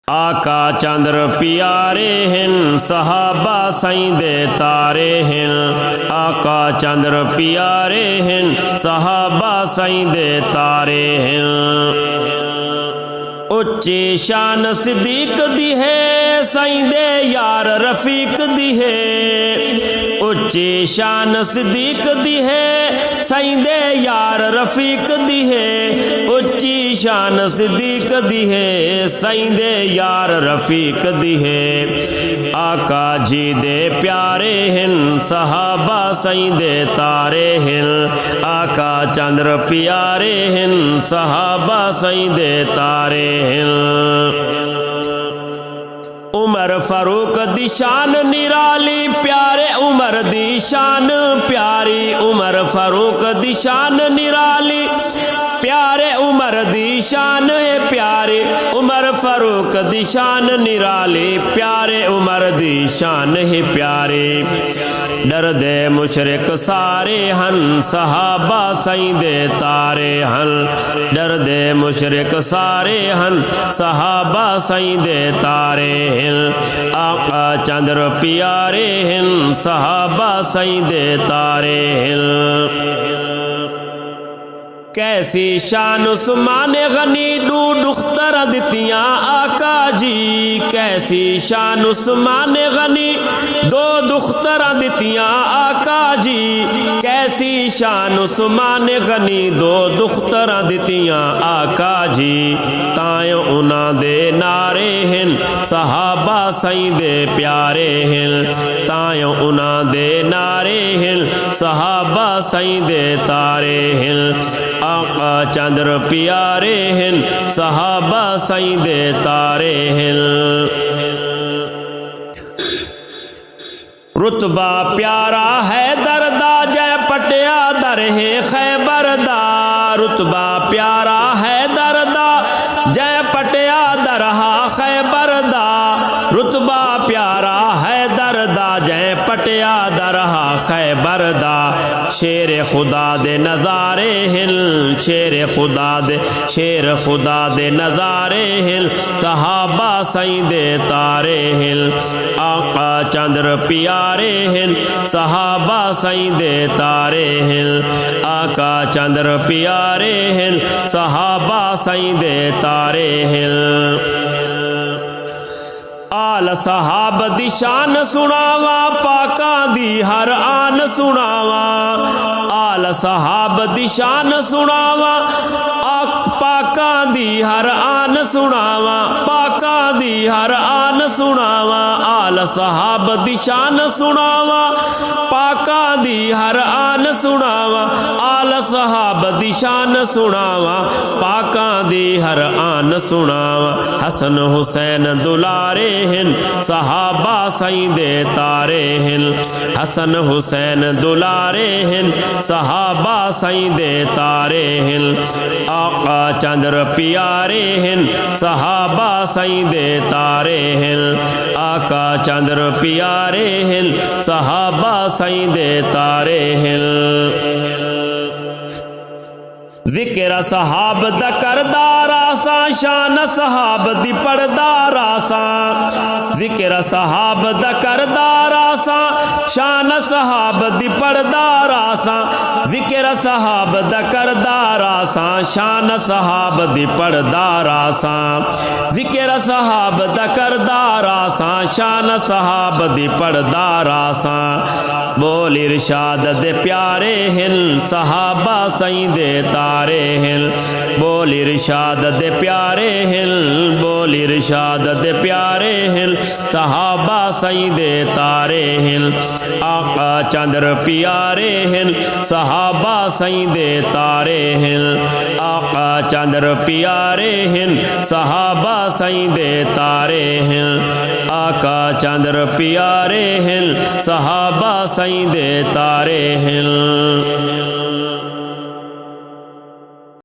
آقا چندر پیارے ہیں صحابہ سائیں دے تارے ہیں، آقا چندر پیارے ہیں صحابہ سائیں دے تارے ہیں۔ اچھی شان صدیق دی ہے سائیں دے یار رفیق دی ہے، اچھی شان صدیق دی ہے سائیں دے یار رفیق دی ہے، اچھی شان صدیق دی ہے سائیں دے یار رفیق دی ہے۔ آقا جی دے پیارے ہیں صحابہ سائیں دے تارے ہیں، آقا چندر پیارے ہیں صحابہ سائیں دے تارے ہیں۔ عمر فاروق دی شان نرالی پیارے عمر دی شان پیاری، عمر فاروق دی شان نرالی پیارے عمر دی شان ہے پیاری، عمر فاروق دی شان نرالی پیارے عمر دی شان ہے پیاری۔ درد مشرق سارے ہن صحابہ سائیں دے تارے ہن، درد مشرق سارے ہن صحابہ سائیں دے تارے ہن، آقا چندر پیارے ہن صحابہ سائیں دے تارے ہن۔ کیسی شان عثمان غنی دو دختر دتیاں آقا جی، کیسی شان عثمان غنی دو دختر دتیاں آقا جی، کیسی شان عثمان غنی دو دختر دتیاں آقا جی، تائیں انہاں دے نعرے ہیں صحابہ سائیں دے پیارے ہیں، تائیں انہاں دے نعرے ہیں صحابہ سائیں دے تارے ہیں، آقا چندر پیارے ہیں صحابہ سائیں دے تارے ہیں۔ رتبہ پیارا ہے دردا جے پٹیا در ہے خیبر دا، رتبہ پیارا ہے دردا جے پٹیا درہا خیبر دا، رتبہ پیارا ہے دردا جے پٹیا درہا خیبر دا، شیر خدا دے نظارے ہیں شیر خدا دے نظارے ہیں صحابہ سائیں دے تارے ہیں، آقا چندر پیارے ہیں صحابہ سائیں دے تارے ہیں، آقا چندر پیارے ہیں صحابہ سائیں دے تارے ہیں۔ آل صحاب دی شان سناواں پاکاں دی ہر آن سناواں، آل صحاب دی شان سناواں پاکاں دی ہر آن سناواں، پاکاں دی ہر آن سناواں، آل صحاب دی شان سناواں پاکاں دی ہر آن سناواں، آل صحاب دی شان سناواں پاکاں دی ہر آن سناواں۔ حسن حسین دلارے ہیں صحابہ سائیں دے تارے ہیں، حسن حسین دلارے ہیں صحابہ سائیں دے تارے ہیں، آقا چندر پیارے ہیں صحابہ سائیں دے تارے ہیں، آقا چندر پیارے ہیں صحابہ سائیں دے تارے ہیں۔ ذکر صحاب دا کردار آساں شان صحاب دی پردار آساں، ذکر صحاب دا کردار آساں شان صحاب دی پردار آساں، ذکر صحاب دا کردار آساں شان صحاب دی پردار آساں، ذکر صحاب دا کردار آساں شان صحاب دی پردار آساں۔ بول ارشاد دے پیارے ہیں صحابہ سائیں دے تارے ہیں، بول ارشاد دے پیارے ہیں، بول ارشاد دے پیارے ہیں صحابہ سائیں دے تارے ہیں، آقا چندر پیارے ہیں صحابہ سائیں دے تارے ہیں، آقا چندر پیارے ہیں صحابہ سائیں دے تارے ہیں، آقا چندر پیارے ہیں صحابہ سائیں دے تارے ہیں۔